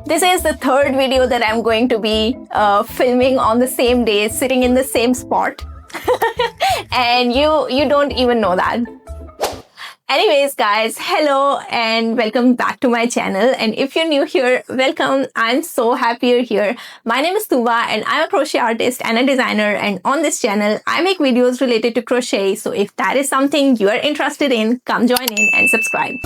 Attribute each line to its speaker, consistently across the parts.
Speaker 1: This is the third video that I'm going to be filming on the same day, sitting in the same spot. And you don't even know that. Anyways, guys, hello and welcome back to my channel. And if you're new here, welcome. I'm so happy you're here. My name is Tuba and I'm a crochet artist and a designer. And on this channel, I make videos related to crochet. So if that is something you are interested in, come join in and subscribe.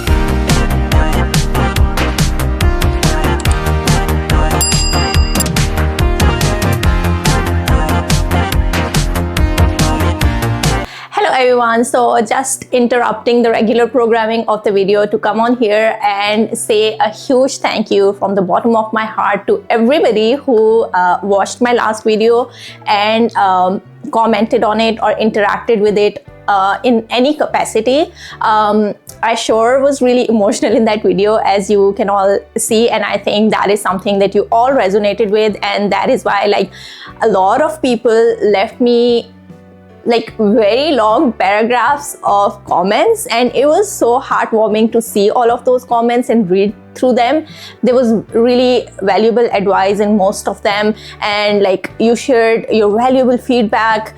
Speaker 1: Hello everyone, so just interrupting the regular programming of the video to come on here and say a huge thank you from the bottom of my heart to everybody who watched my last video and commented on it or interacted with it in any capacity. I sure was really emotional in that video, as you can all see, and I think that is something that you all resonated with, and that is why like a lot of people left me like very long paragraphs of comments, and it was so heartwarming to see all of those comments and read through them. There was really valuable advice in most of them, and like you shared your valuable feedback.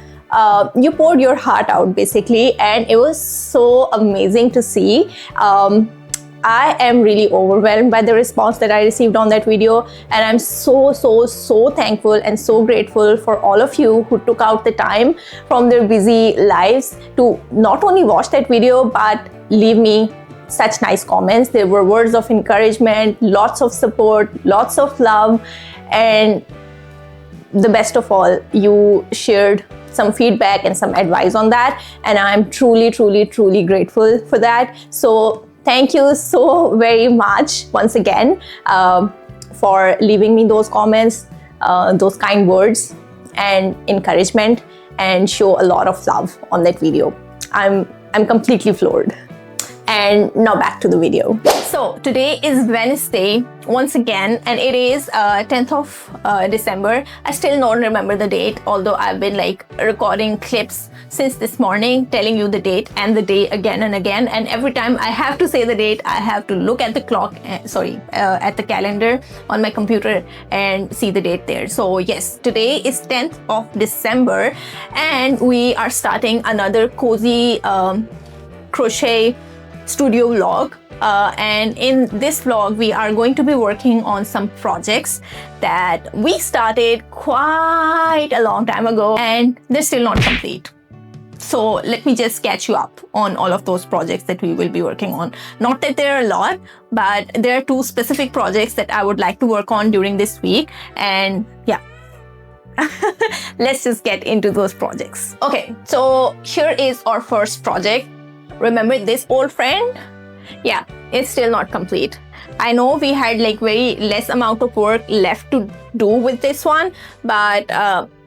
Speaker 1: You poured your heart out basically, and it was so amazing to see. I am really overwhelmed by the response that I received on that video, and I'm so thankful and so grateful for all of you who took out the time from their busy lives to not only watch that video but leave me such nice comments. There were words of encouragement, lots of support, lots of love, and the best of all, you shared some feedback and some advice on that, and I'm truly grateful for that. So thank you so very much once again for leaving me those comments, those kind words and encouragement, and show a lot of love on that video. I'm completely floored. And now back to the video. So today is Wednesday once again, and it is 10th of December. I still don't remember the date, although I've been like recording clips since this morning telling you the date and the day again and again, and every time I have to say the date, I have to look at the clock, at the calendar on my computer and see the date there. So yes, today is 10th of December and we are starting another cozy crochet studio vlog, and in this vlog we are going to be working on some projects that we started quite a long time ago and they're still not complete. So let me just catch you up on all of those projects that we will be working on. Not that there are a lot, but there are two specific projects that I would like to work on during this week, and yeah. Let's just get into those projects. Okay, so here is our first project. Remember this old friend? Yeah, it's still not complete. I know we had like very less amount of work left to do with this one, but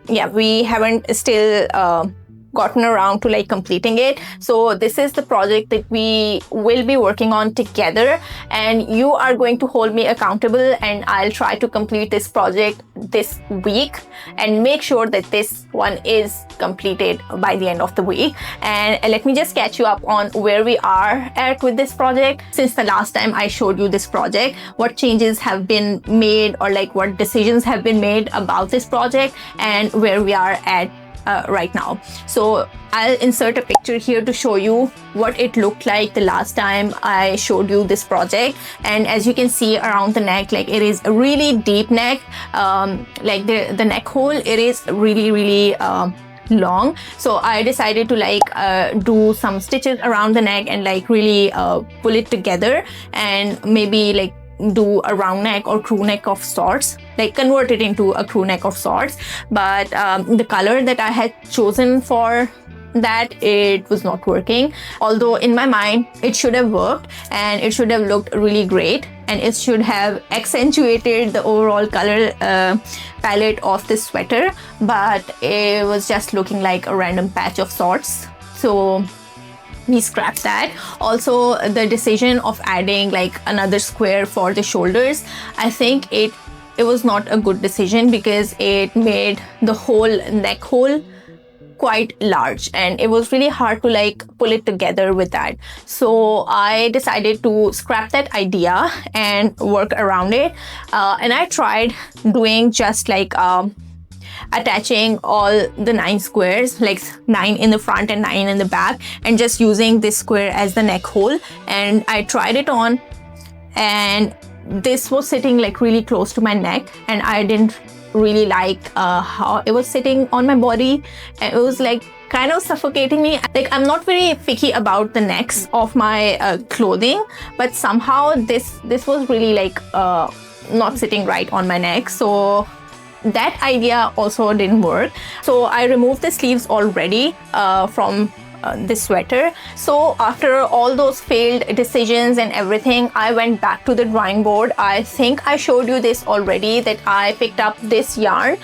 Speaker 1: yeah, we haven't still gotten around to like completing it. So this is the project that we will be working on together, and you are going to hold me accountable, and I'll try to complete this project this week and make sure that this one is completed by the end of the week. And let me just catch you up on where we are at with this project since the last time I showed you this project, what changes have been made or like what decisions have been made about this project, and where we are at right now. So I'll insert a picture here to show you what it looked like the last time I showed you this project. And as you can see around the neck, like it is a really deep neck, like the neck hole, it is really long. So I decided to like do some stitches around the neck and like really pull it together, and maybe like do a round neck or crew neck of sorts, like convert it into a crew neck of sorts. But the color that I had chosen for that, it was not working, although in my mind it should have worked and it should have looked really great, and it should have accentuated the overall color palette of this sweater, but it was just looking like a random patch of sorts. So we scrapped that. Also, the decision of adding like another square for the shoulders, I think it was not a good decision because it made the whole neck hole quite large, and it was really hard to like pull it together with that. So I decided to scrap that idea and work around it. And I tried doing just like attaching all the 9 squares, like 9 in the front and 9 in the back, and just using this square as the neck hole. And I tried it on, and this was sitting like really close to my neck, and I didn't really like how it was sitting on my body, and it was like kind of suffocating me. Like, I'm not very picky about the necks of my clothing, but somehow this was really like not sitting right on my neck. So that idea also didn't work. So I removed the sleeves already from this sweater. So after all those failed decisions and everything, I went back to the drawing board. I think I showed you this already, that I picked up this yarn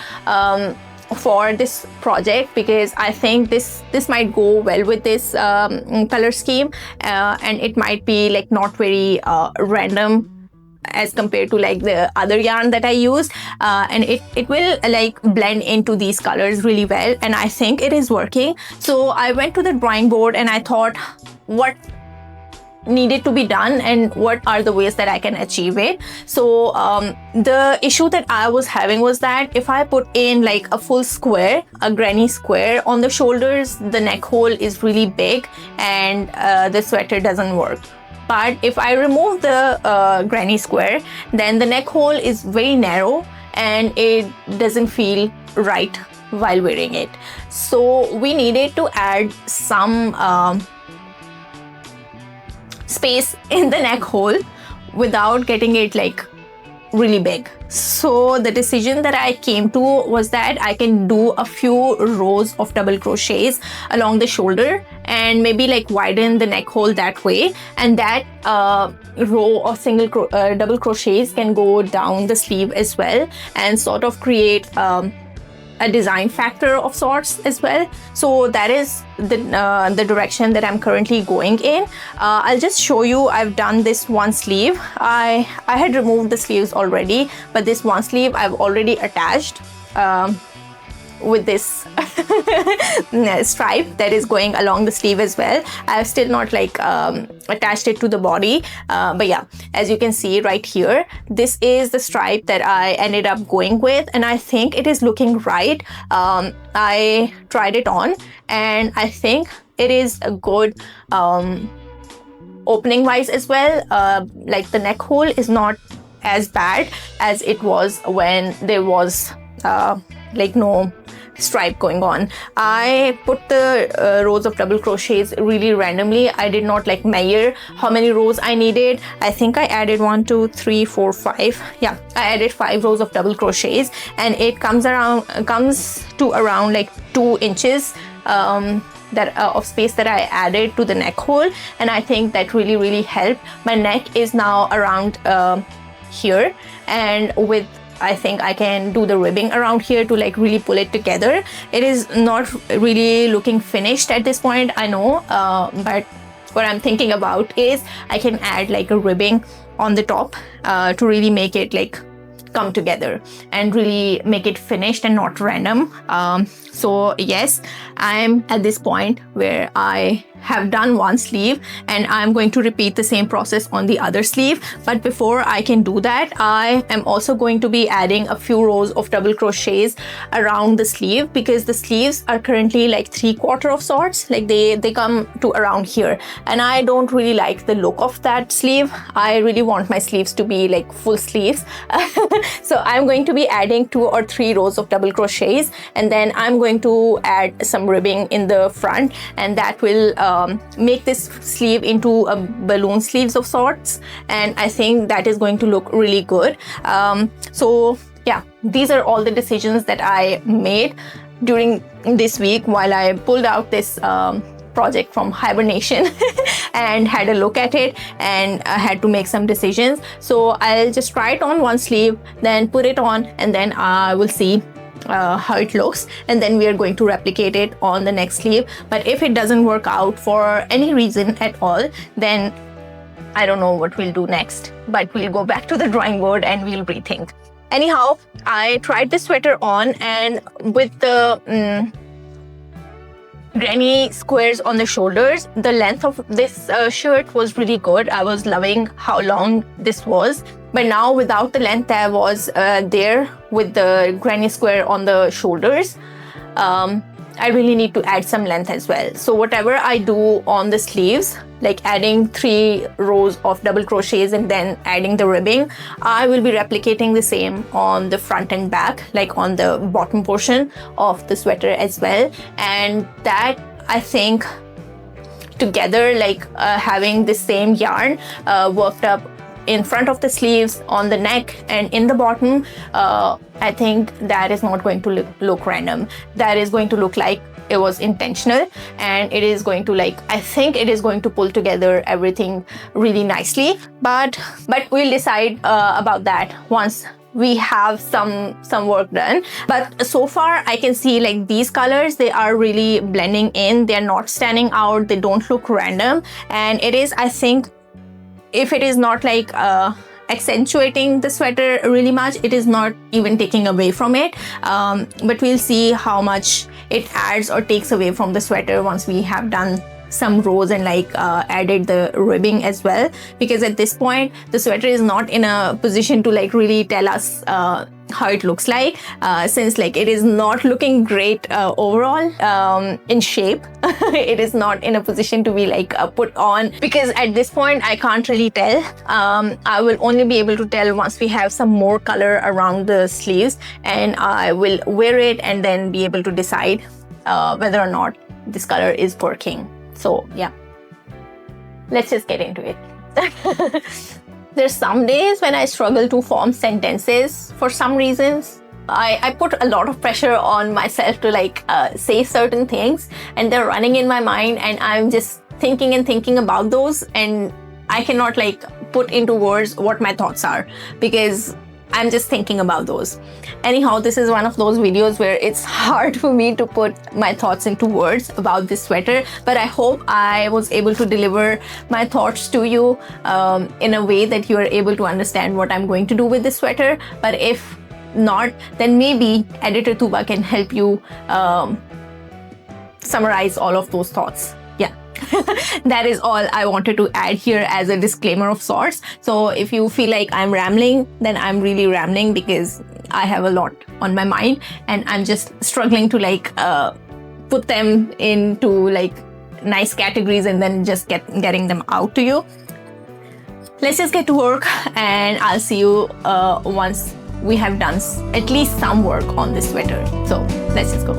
Speaker 1: for this project, because I think this might go well with this color scheme, and it might be like not very random as compared to like the other yarn that I used, and it will like blend into these colors really well, and I think it is working. So I went to the drawing board and I thought what needed to be done and what are the ways that I can achieve it. So the issue that I was having was that if I put in like a full square, a granny square on the shoulders, the neck hole is really big and the sweater doesn't work. But if I remove the granny square, then the neck hole is very narrow and it doesn't feel right while wearing it. So we needed to add some space in the neck hole without getting it like really big. So the decision that I came to was that I can do a few rows of double crochets along the shoulder and maybe like widen the neck hole that way, and that row of double crochets can go down the sleeve as well and sort of create a design factor of sorts as well. So that is the direction that I'm currently going in. I'll just show you. I've done this one sleeve. I had removed the sleeves already, but this one sleeve I've already attached with this stripe that is going along the sleeve as well. I've still not like attached it to the body, but yeah, as you can see right here, this is the stripe that I ended up going with, and I think it is looking right. I tried it on and I think it is a good opening wise as well. Like the neck hole is not as bad as it was when there was like no stripe going on. I put the rows of double crochets really randomly. I did not like measure how many rows I needed. I think I added 1, 2, 3, 4, 5. Yeah, I added 5 rows of double crochets, and it comes to around like 2 inches of space that I added to the neck hole, and I think that really helped. My neck is now around here, and with I think I can do the ribbing around here to like really pull it together. It is not really looking finished at this point, I know, but what I'm thinking about is I can add like a ribbing on the top to really make it like come together and really make it finished and not random. So yes, I'm at this point where I have done one sleeve and I'm going to repeat the same process on the other sleeve. But before I can do that, I am also going to be adding a few rows of double crochets around the sleeve, because the sleeves are currently like 3/4 of sorts, like they come to around here, and I don't really like the look of that sleeve. I really want my sleeves to be like full sleeves. So I'm going to be adding 2 or 3 rows of double crochets, and then I'm going to add some ribbing in the front, and that will make this sleeve into a balloon sleeves of sorts, and I think that is going to look really good. So yeah, these are all the decisions that I made during this week while I pulled out this project from hibernation and had a look at it, and I had to make some decisions. So I'll just try it on one sleeve, then put it on, and then I will see how it looks, and then we are going to replicate it on the next sleeve. But if it doesn't work out for any reason at all, then I don't know what we'll do next, but we'll go back to the drawing board and we'll rethink. Anyhow, I tried this sweater on, and with the granny squares on the shoulders. The length of this shirt was really good. I was loving how long this was. But now without the length I was there with the granny square on the shoulders, I really need to add some length as well. So whatever I do on the sleeves, like adding 3 rows of double crochets and then adding the ribbing, I will be replicating the same on the front and back, like on the bottom portion of the sweater as well. And that, I think, together, like having the same yarn worked up in front of the sleeves, on the neck and in the bottom, I think that is not going to look random. That is going to look like it was intentional, and it is going to, like, I think it is going to pull together everything really nicely. But we'll decide about that once we have some work done. But so far I can see, like, these colors, they are really blending in. They're not standing out. They don't look random. And it is, I think, if it is not like accentuating the sweater really much, it is not even taking away from it. But we'll see how much it adds or takes away from the sweater once we have done some rows and like added the ribbing as well. Because at this point the sweater is not in a position to like really tell us how it looks like, since like it is not looking great overall in shape. It is not in a position to be like put on, because at this point I can't really tell. I will only be able to tell once we have some more color around the sleeves, and I will wear it and then be able to decide whether or not this color is working. So yeah, let's just get into it. There's some days when I struggle to form sentences for some reasons. I put a lot of pressure on myself to like say certain things, and they're running in my mind, and I'm just thinking and thinking about those, and I cannot like put into words what my thoughts are because I'm just thinking about those. Anyhow, this is one of those videos where it's hard for me to put my thoughts into words about this sweater, but I hope I was able to deliver my thoughts to you in a way that you are able to understand what I'm going to do with this sweater. But if not, then maybe Editor Tuba can help you summarize all of those thoughts. Yeah. That is all I wanted to add here as a disclaimer of sorts. So if you feel like I'm rambling, then I'm really rambling because I have a lot on my mind and I'm just struggling to like put them into like nice categories and then just getting them out to you. Let's just get to work, and I'll see you once we have done at least some work on this sweater. So let's just go.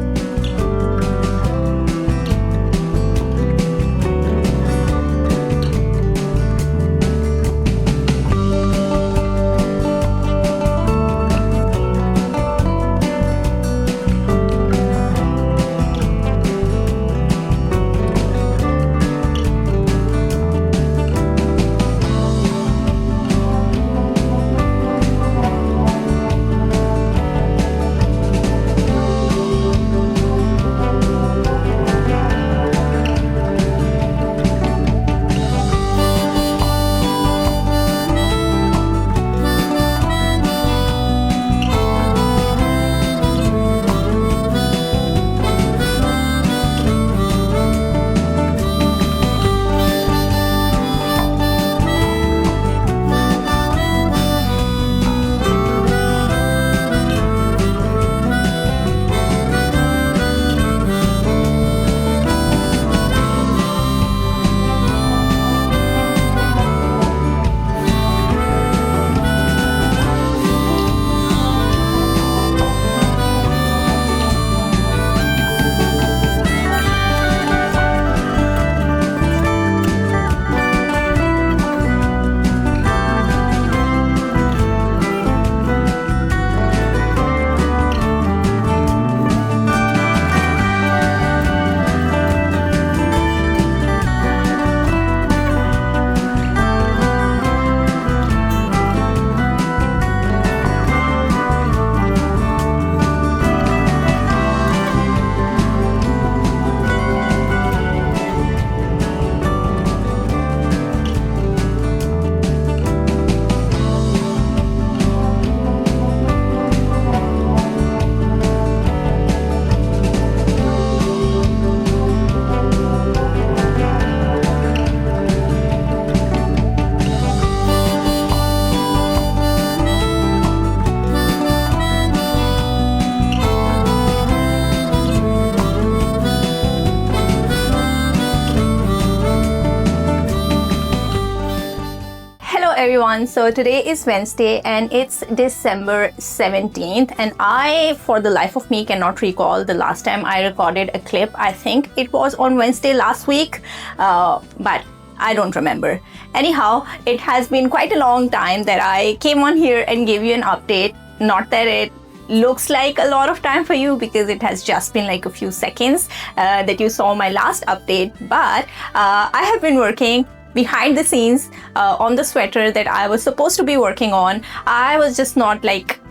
Speaker 1: everyone, so today is Wednesday and it's December 17th, and I for the life of me cannot recall the last time I recorded a clip. I think it was on Wednesday last week, but I don't remember. Anyhow, it has been quite a long time that I came on here and gave you an update. Not that it looks like a lot of time for you, because it has just been like a few seconds that you saw my last update, but I have been working behind the scenes on the sweater that I was supposed to be working on. I was just not like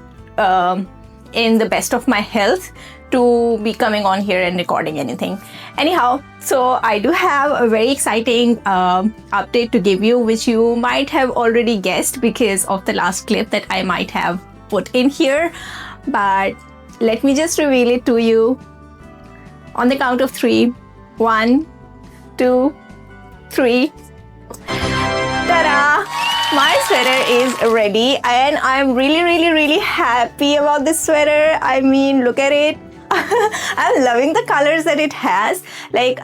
Speaker 1: in the best of my health to be coming on here and recording anything. Anyhow, so I do have a very exciting update to give you, which you might have already guessed because of the last clip that I might have put in here, but let me just reveal it to you on the count of 3. 1, 2, 3. Ta-da! My sweater is ready and I'm really happy about this sweater. I mean, look at it. I'm loving the colors that it has. Like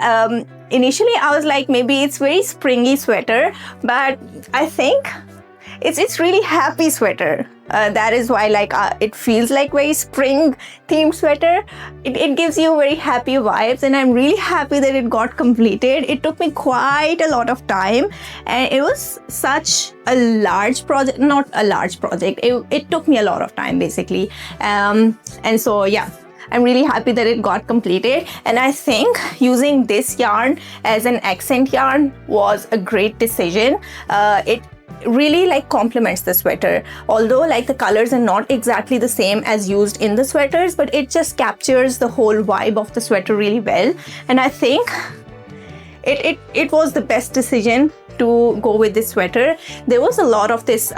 Speaker 1: initially I was like, maybe it's very springy sweater, but I think it's really happy sweater. That is why like it feels like very spring themed sweater. It gives you very happy vibes, and I'm really happy that it got completed. It took me quite a lot of time, and it was such a large project. Not a large project, it took me a lot of time basically, and so yeah, I'm really happy that it got completed. And I think using this yarn as an accent yarn was a great decision. It really like complements the sweater, although like the colors are not exactly the same as used in the sweaters, but it just captures the whole vibe of the sweater really well. And I think it was the best decision to go with this sweater. There was a lot of this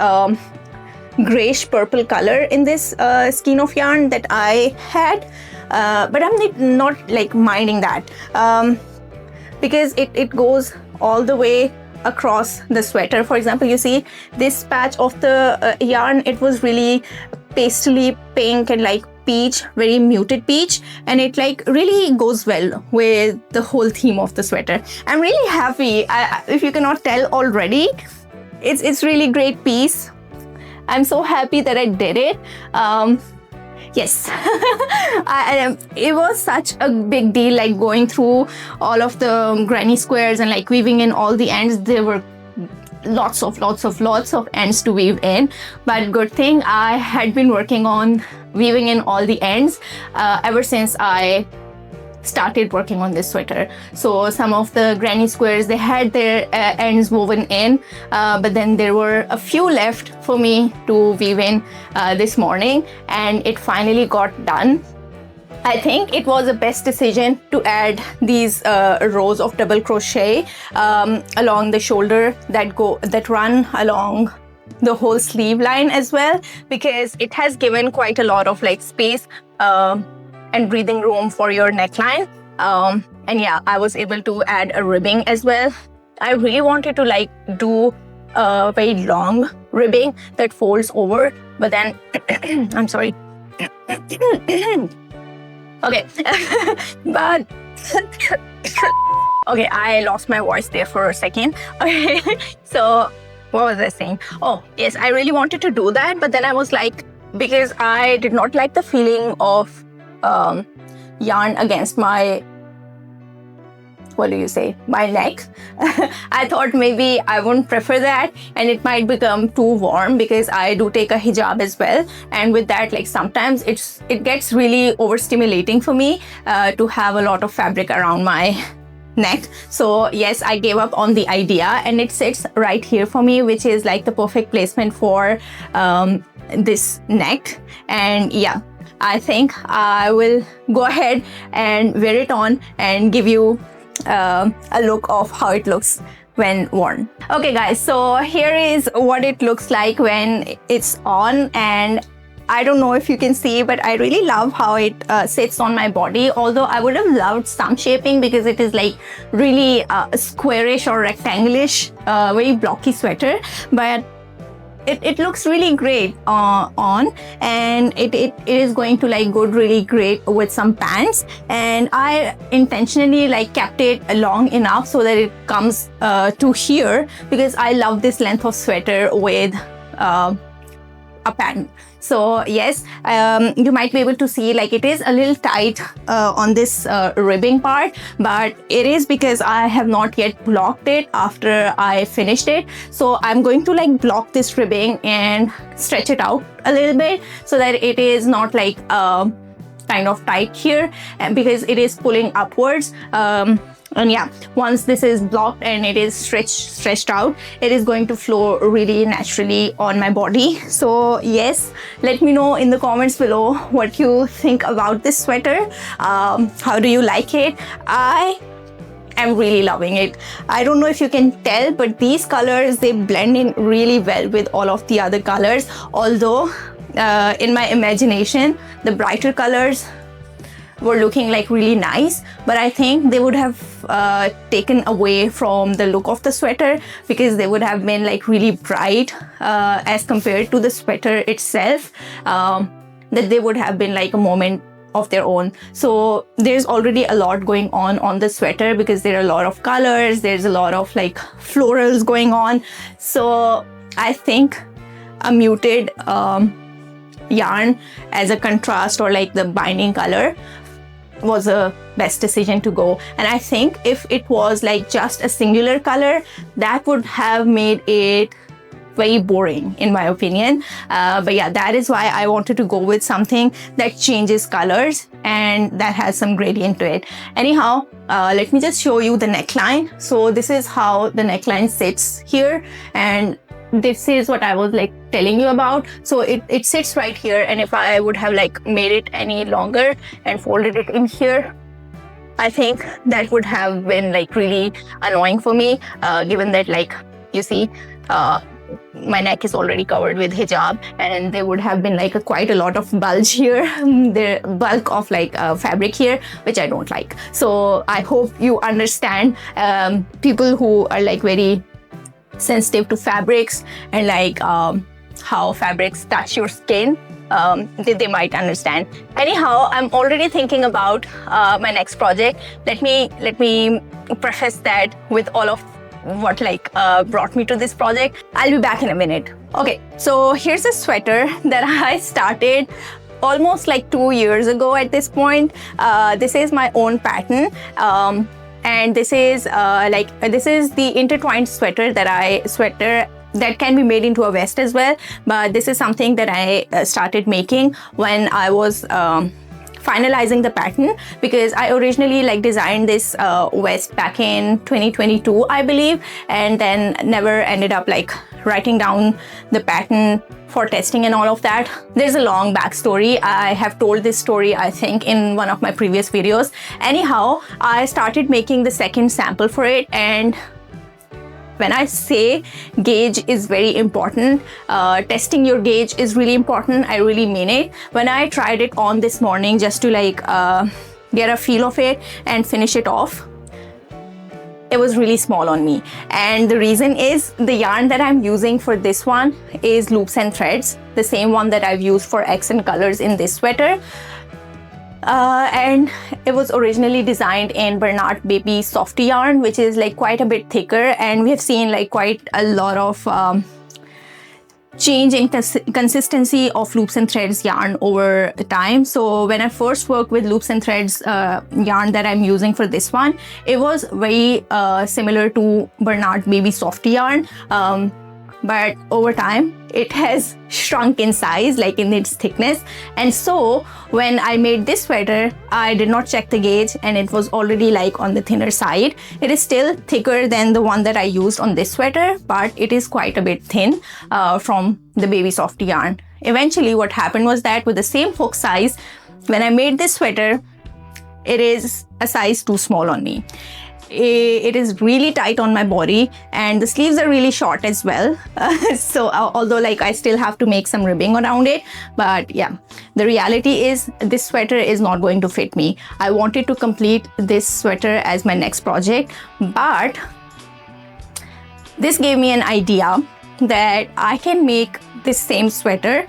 Speaker 1: grayish purple color in this skein of yarn that I had, but I'm not like minding that because it goes all the way across the sweater. For example, you see this patch of the yarn, it was really pastely pink and like peach, very muted peach, and it like really goes well with the whole theme of the sweater. I'm really happy. If you cannot tell already, it's really great piece. I'm so happy that I did it. Yes, it was such a big deal, like going through all of the granny squares and like weaving in all the ends. There were lots of ends to weave in, but good thing I had been working on weaving in all the ends ever since I started working on this sweater. So some of the granny squares, they had their ends woven in, but then there were a few left for me to weave in this morning, and it finally got done. I think it was the best decision to add these rows of double crochet along the shoulder that run along the whole sleeve line as well, because it has given quite a lot of like space and breathing room for your neckline. And yeah, I was able to add a ribbing as well. I really wanted to like do a very long ribbing that folds over, but then I'm sorry. Okay, but okay, I lost my voice there for a second. Okay, so what was I saying? Oh yes, I really wanted to do that, but then I was like, because I did not like the feeling of yarn against my, what do you say, my neck. I thought maybe I wouldn't prefer that, and it might become too warm because I do take a hijab as well, and with that like sometimes it gets really overstimulating for me to have a lot of fabric around my neck. So yes, I gave up on the idea, and it sits right here for me, which is like the perfect placement for this neck. And yeah, I think I will go ahead and wear it on and give you a look of how it looks when worn. Okay guys, so here is what it looks like when it's on, and I don't know if you can see, but I really love how it sits on my body, although I would have loved some shaping because it is like really squarish or rectangulish, very blocky sweater. But it looks really great on, and it is going to like go really great with some pants. And I intentionally like kept it long enough so that it comes to here, because I love this length of sweater with a pattern. So yes, you might be able to see like it is a little tight on this ribbing part, but it is because I have not yet blocked it after I finished it. So I'm going to like block this ribbing and stretch it out a little bit so that it is not like kind of tight here, and because it is pulling upwards. And yeah, once this is blocked and it is stretched out, it is going to flow really naturally on my body. So yes, let me know in the comments below what you think about this sweater. How do you like it? I am really loving it. I don't know if you can tell, but these colors, they blend in really well with all of the other colors. Although in my imagination, the brighter colors were looking like really nice, but I think they would have taken away from the look of the sweater, because they would have been like really bright as compared to the sweater itself, that they would have been like a moment of their own. So there's already a lot going on the sweater, because there are a lot of colors, there's a lot of like florals going on. So I think a muted yarn as a contrast, or like the binding color, was a best decision to go. And I think if it was like just a singular color, that would have made it very boring in my opinion. But yeah, that is why I wanted to go with something that changes colors and that has some gradient to it. Anyhow, let me just show you the neckline. So this is how the neckline sits here, and this is what I was like telling you about. So it sits right here, and if I would have like made it any longer and folded it in here, I think that would have been like really annoying for me, given that like you see my neck is already covered with hijab, and there would have been like quite a lot of bulge here, the bulk of like fabric here, which I don't like. So I hope you understand, people who are like very sensitive to fabrics and like how fabrics touch your skin, they might understand. Anyhow, I'm already thinking about my next project. Let me preface that with all of what like brought me to this project. I'll be back in a minute. Okay, so here's a sweater that I started almost like 2 years ago at this point. This is my own pattern. And this is this is the intertwined sweater that can be made into a vest as well. But this is something that I started making when I was finalizing the pattern, because I originally like designed this vest back in 2022, I believe, and then never ended up like writing down the pattern for testing and all of that. There's a long backstory. I have told this story, I think, in one of my previous videos. Anyhow, I started making the second sample for it, and when I say gauge is very important, testing your gauge is really important, I really mean it. When I tried it on this morning just to like get a feel of it and finish it off, it was really small on me. And the reason is the yarn that I'm using for this one is loops and threads, the same one that I've used for accent colors in this sweater. And it was originally designed in Bernard Baby Softy yarn, which is like quite a bit thicker, and we have seen like quite a lot of change in consistency of loops and threads yarn over time. So when I first worked with loops and threads yarn that I'm using for this one, it was very similar to Bernard Baby Softy yarn, but over time it has shrunk in size, like in its thickness. And so when I made this sweater, I did not check the gauge, and it was already like on the thinner side. It is still thicker than the one that I used on this sweater, but it is quite a bit thin from the Baby Softy yarn. Eventually what happened was that with the same hook size, when I made this sweater, it is a size too small on me. It is really tight on my body, and the sleeves are really short as well. So although like I still have to make some ribbing around it, but yeah, the reality is this sweater is not going to fit me. I wanted to complete this sweater as my next project, but this gave me an idea that I can make this same sweater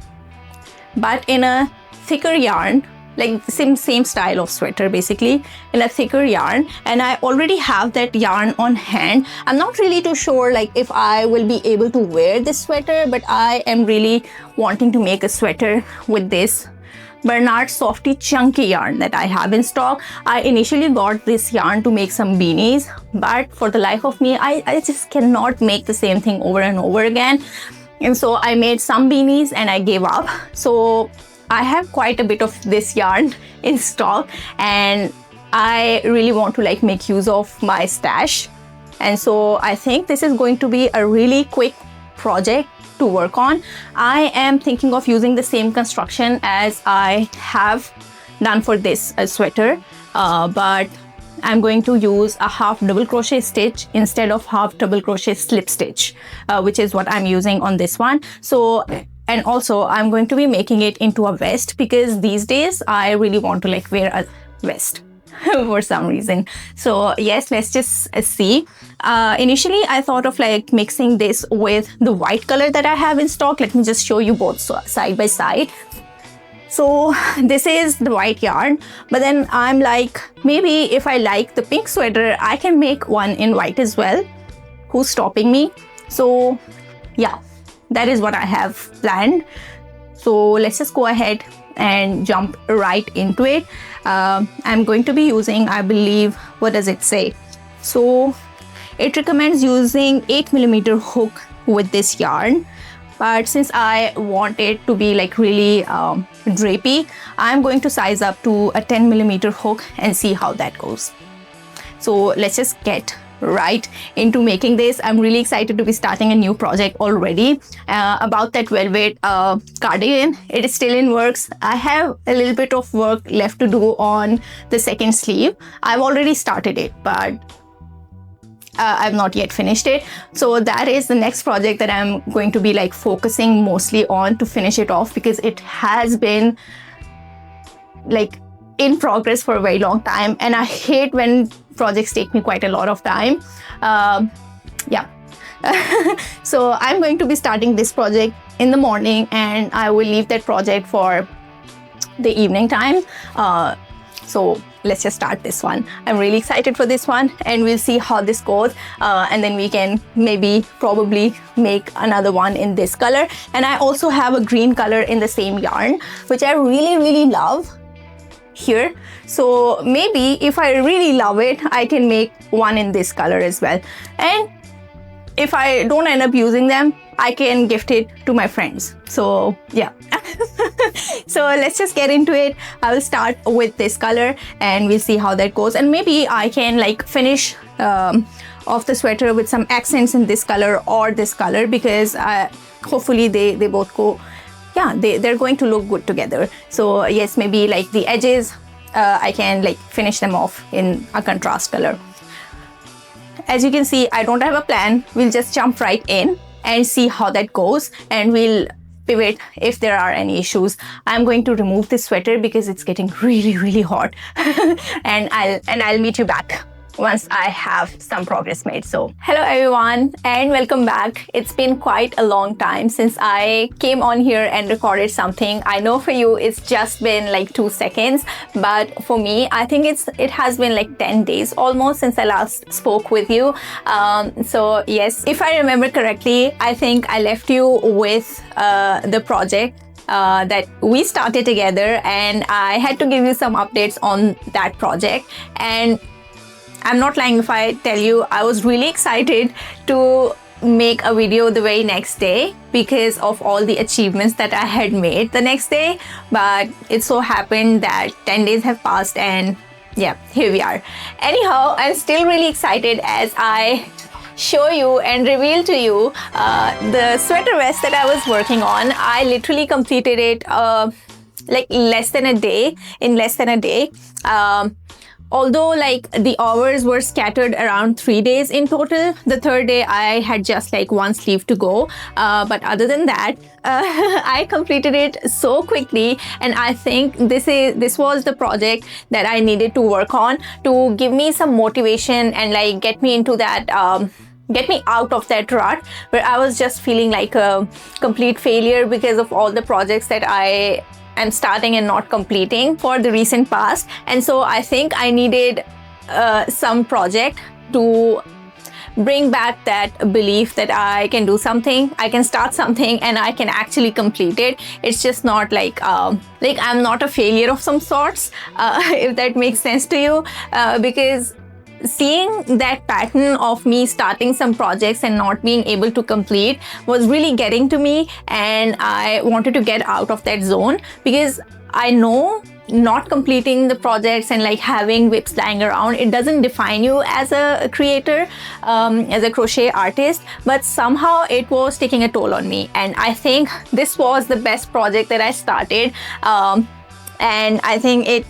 Speaker 1: but in a thicker yarn, like same style of sweater basically, in a thicker yarn, and I already have that yarn on hand. I'm not really too sure like if I will be able to wear this sweater, but I am really wanting to make a sweater with this Bernard Softy chunky yarn that I have in stock. I initially got this yarn to make some beanies, but for the life of me, I just cannot make the same thing over and over again. And so I made some beanies and I gave up. So I have quite a bit of this yarn in stock, and I really want to like make use of my stash. And so I think this is going to be a really quick project to work on. I am thinking of using the same construction as I have done for this sweater, but I'm going to use a half double crochet stitch instead of half double crochet slip stitch, which is what I'm using on this one. So, and also I'm going to be making it into a vest because these days I really want to like wear a vest for some reason. So yes, let's just see. Initially I thought of like mixing this with the white color that I have in stock. Let me just show you both side by side. So this is the white yarn, but then I'm like, maybe if I like the pink sweater, I can make one in white as well. Who's stopping me? So yeah, that is what I have planned. So let's just go ahead and jump right into it. I'm going to be using, I believe, what does it say? So it recommends using 8mm hook with this yarn. But since I want it to be like really drapey, I'm going to size up to a 10mm hook and see how that goes. So let's just get right into making this. I'm really excited to be starting a new project already. About that velvet cardigan, it is still in works. I have a little bit of work left to do on the second sleeve. I've already started it, but I've not yet finished it. So that is the next project that I'm going to be like focusing mostly on to finish it off, because it has been like in progress for a very long time, and I hate when projects take me quite a lot of time. Yeah. So I'm going to be starting this project in the morning, and I will leave that project for the evening time. So let's just start this one. I'm really excited for this one, and we'll see how this goes. And then we can probably make another one in this color. And I also have a green color in the same yarn, which I really love here. So maybe if I really love it, I can make one in this color as well. And if I don't end up using them, I can gift it to my friends. So yeah. So let's just get into it. I will start with this color and we'll see how that goes. And maybe I can like finish off the sweater with some accents in this color or this color, because hopefully they both go, yeah, they're going to look good together. So yes, maybe like the edges, I can like finish them off in a contrast color. As you can see, I don't have a plan. We'll just jump right in and see how that goes, and we'll pivot if there are any issues. I'm going to remove this sweater because it's getting really hot. and I'll meet you back once I have some progress made. So hello everyone and welcome back. It's been quite a long time since I came on here and recorded something. I know for you it's just been like 2 seconds, but for me I think it has been like 10 days almost since I last spoke with you. So yes, if I remember correctly, I think I left you with the project that we started together, and I had to give you some updates on that project. And I'm not lying if I tell you I was really excited to make a video the very next day because of all the achievements that I had made the next day. But it so happened that 10 days have passed, and yeah, here we are. Anyhow, I'm still really excited as I show you and reveal to you the sweater vest that I was working on. I literally completed it like in less than a day. Although like the hours were scattered around 3 days in total, the third day I had just like one sleeve to go. But other than that, I completed it so quickly, and I think this was the project that I needed to work on to give me some motivation and like get me into that get me out of that rut where I was just feeling like a complete failure because of all the projects that I am starting and not completing for the recent past. And so I think I needed some project to bring back that belief that I can do something, I can start something, and I can actually complete it. It's just not like I'm not a failure of some sorts, if that makes sense to you, because seeing that pattern of me starting some projects and not being able to complete was really getting to me, and I wanted to get out of that zone, because I know not completing the projects and like having whips lying around, it doesn't define you as a creator, as a crochet artist, but somehow it was taking a toll on me. And I think this was the best project that I started, and I think it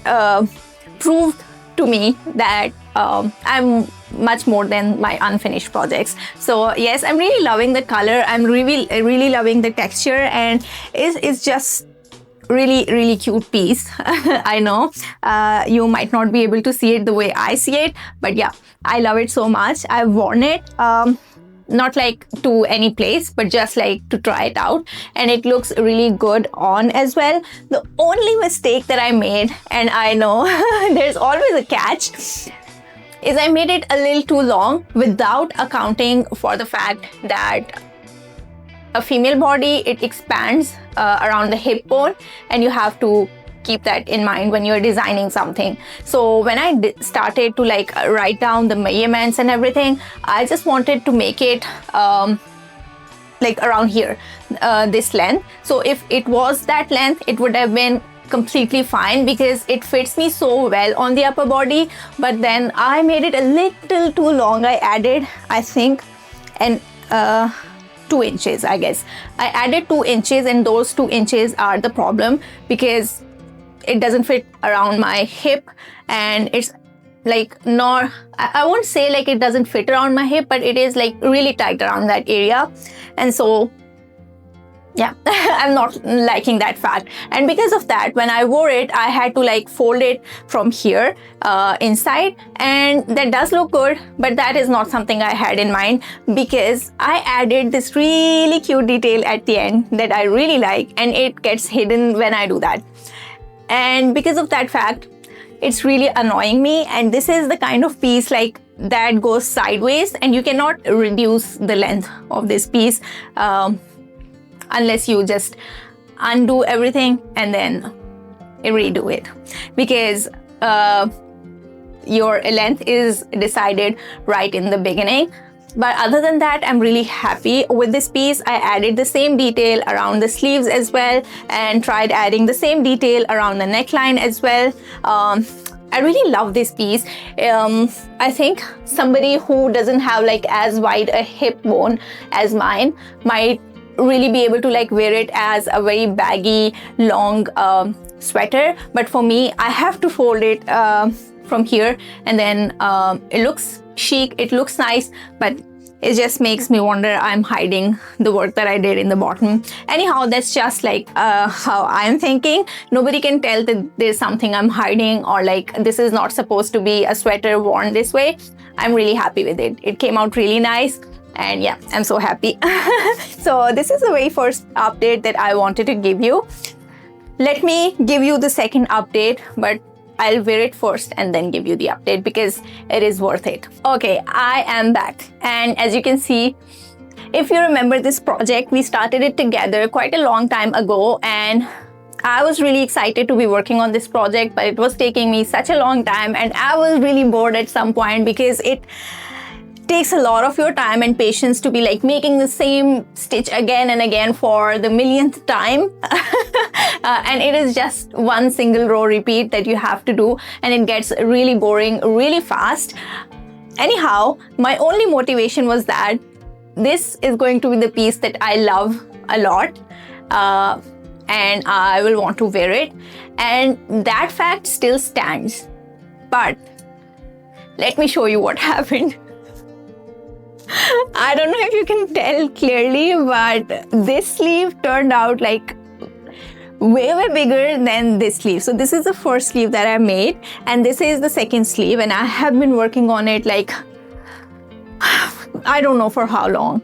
Speaker 1: proved to me that I'm much more than my unfinished projects. So yes, I'm really loving the color, I'm really loving the texture, and it's just really cute piece. I know you might not be able to see it the way I see it, but yeah, I love it so much. I've worn it not like to any place, but just like to try it out, and it looks really good on as well. The only mistake that I made, and I know there's always a catch, is I made it a little too long without accounting for the fact that a female body, it expands around the hip bone, and you have to keep that in mind when you're designing something. So when I started to like write down the measurements and everything, I just wanted to make it like around here, this length. So if it was that length, it would have been completely fine because it fits me so well on the upper body. But then I made it a little too long. I added, I think, 2 inches, I guess. I added 2 inches, and those 2 inches are the problem because it doesn't fit around my hip, and it's like not, I won't say like it doesn't fit around my hip, but it is like really tight around that area. And so yeah, I'm not liking that fact. And because of that, when I wore it, I had to like fold it from here inside, and that does look good, but that is not something I had in mind, because I added this really cute detail at the end that I really like, and it gets hidden when I do that. And because of that fact, it's really annoying me. And this is the kind of piece like that goes sideways, and you cannot reduce the length of this piece unless you just undo everything and then redo it, because your length is decided right in the beginning. But other than that, I'm really happy with this piece. I added the same detail around the sleeves as well, and tried adding the same detail around the neckline as well. I really love this piece. I think somebody who doesn't have like as wide a hip bone as mine might really be able to like wear it as a very baggy long sweater, but for me, I have to fold it from here, and then it looks chic, it looks nice, but it just makes me wonder I'm hiding the work that I did in the bottom. Anyhow, that's just like how I'm thinking. Nobody can tell that there's something I'm hiding, or like this is not supposed to be a sweater worn this way. I'm really happy with it. It came out really nice. And yeah, I'm so happy. So this is the very first update that I wanted to give you. Let me give you the second update, but I'll wear it first and then give you the update because it is worth it. Okay, I am back. And as you can see, if you remember this project, we started it together quite a long time ago, and I was really excited to be working on this project, but it was taking me such a long time, and I was really bored at some point because it takes a lot of your time and patience to be like making the same stitch again and again for the millionth time. And it is just one single row repeat that you have to do, and it gets really boring really fast. Anyhow, my only motivation was that this is going to be the piece that I love a lot, and I will want to wear it, and that fact still stands. But let me show you what happened. I don't know if you can tell clearly, but this sleeve turned out like way bigger than this sleeve. So this is the first sleeve that I made, and this is the second sleeve, and I have been working on it like I don't know for how long.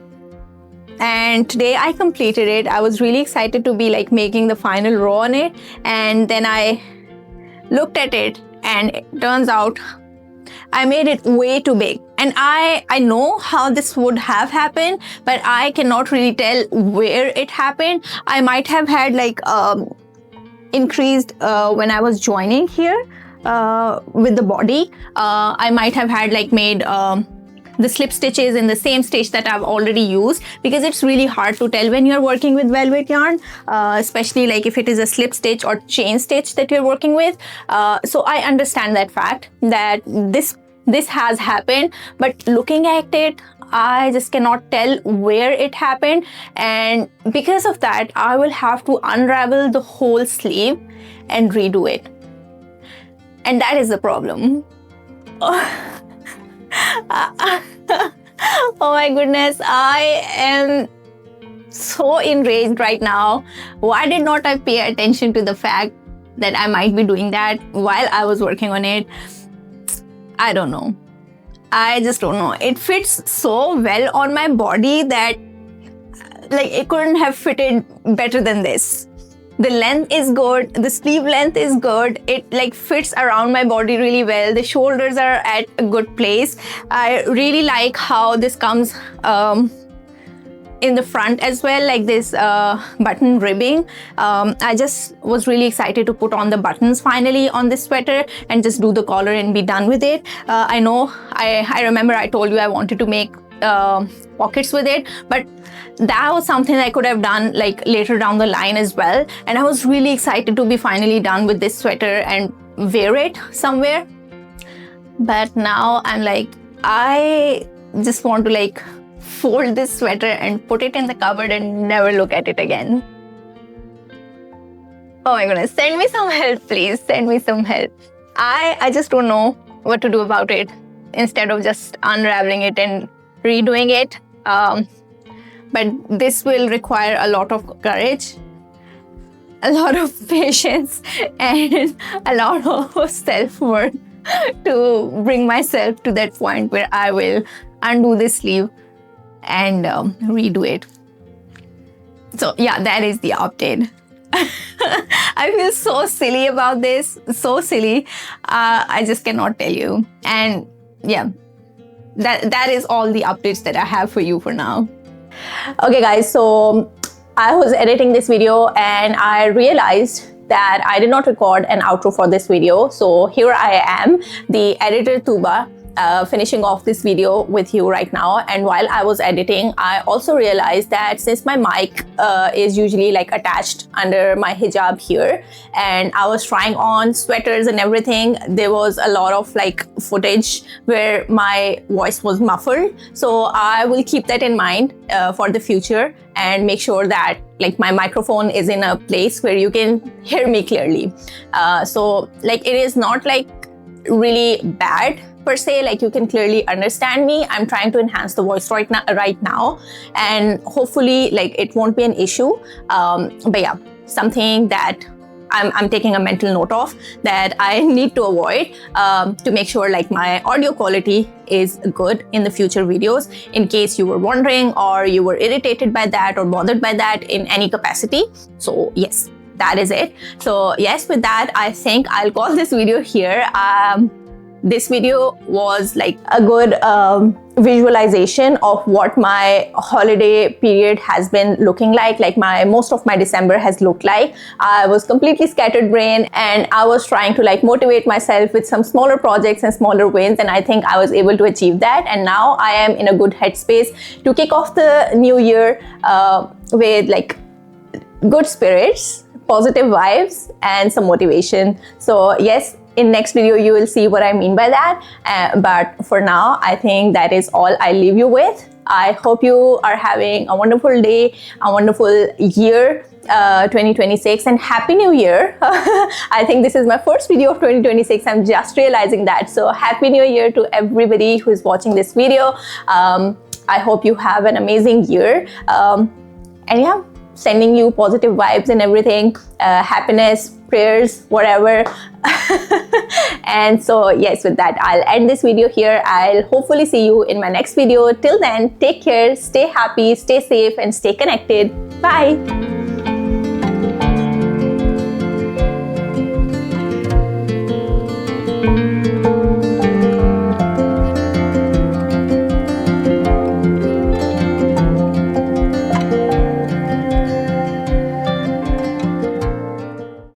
Speaker 1: And today I completed it. I was really excited to be like making the final row on it, and then I looked at it and it turns out I made it way too big. And I know how this would have happened, but I cannot really tell where it happened. I might have had like increased when I was joining here with the body. I might have had like made the slip stitches in the same stitch that I've already used, because it's really hard to tell when you're working with velvet yarn, especially like if it is a slip stitch or chain stitch that you're working with. So I understand that fact that this has happened, but looking at it, I just cannot tell where it happened, and because of that I will have to unravel the whole sleeve and redo it, and that is the problem. Oh my goodness, I am so enraged right now. Why did not I pay attention to the fact that I might be doing that while I was working on it? I don't know. I just don't know. It fits so well on my body that like it couldn't have fitted better than this. The length is good, the sleeve length is good, it like fits around my body really well, the shoulders are at a good place. I really like how this comes in the front as well, like this button ribbing. I just was really excited to put on the buttons finally on this sweater and just do the collar and be done with it. I know, I remember I told you I wanted to make pockets with it, but that was something I could have done like later down the line as well. And I was really excited to be finally done with this sweater and wear it somewhere. But now I'm like, I just want to like fold this sweater and put it in the cupboard and never look at it again. Oh my goodness, send me some help, please. Send me some help. I just don't know what to do about it instead of just unraveling it and redoing it. But this will require a lot of courage, a lot of patience, and a lot of self-work to bring myself to that point where I will undo this sleeve and redo it. So yeah, that is the update. I feel so silly about this, so silly. I just cannot tell you. And yeah, that is all the updates that I have for you for now. Okay guys, so I was editing this video and I realized that I did not record an outro for this video. So here I am, the editor Tuba, finishing off this video with you right now. And while I was editing, I also realized that since my mic is usually like attached under my hijab here, and I was trying on sweaters and everything, there was a lot of like footage where my voice was muffled. So I will keep that in mind for the future and make sure that like my microphone is in a place where you can hear me clearly. So like it is not like really bad per se, like you can clearly understand me. I'm trying to enhance the voice right now, and hopefully like it won't be an issue. But yeah, something that I'm taking a mental note of that I need to avoid to make sure like my audio quality is good in the future videos, in case you were wondering or you were irritated by that or bothered by that in any capacity. So yes, that is it. So yes, with that, I think I'll call this video here. This video was like a good visualization of what my holiday period has been looking like most of my December has looked like. I was completely scattered brain and I was trying to like motivate myself with some smaller projects and smaller wins, and I think I was able to achieve that. And now I am in a good headspace to kick off the new year with like good spirits, positive vibes, and some motivation. So yes, in next video you will see what I mean by that, but for now I think that is all I leave you with. I hope you are having a wonderful day, a wonderful year 2026, and Happy New Year. I think this is my first video of 2026. I'm just realizing that. So Happy New Year to everybody who is watching this video. I hope you have an amazing year, and yeah, sending you positive vibes and everything, happiness, prayers, whatever. And so yes, with that, I'll end this video here. I'll hopefully see you in my next video. Till then, take care, stay happy, stay safe, and stay connected. Bye.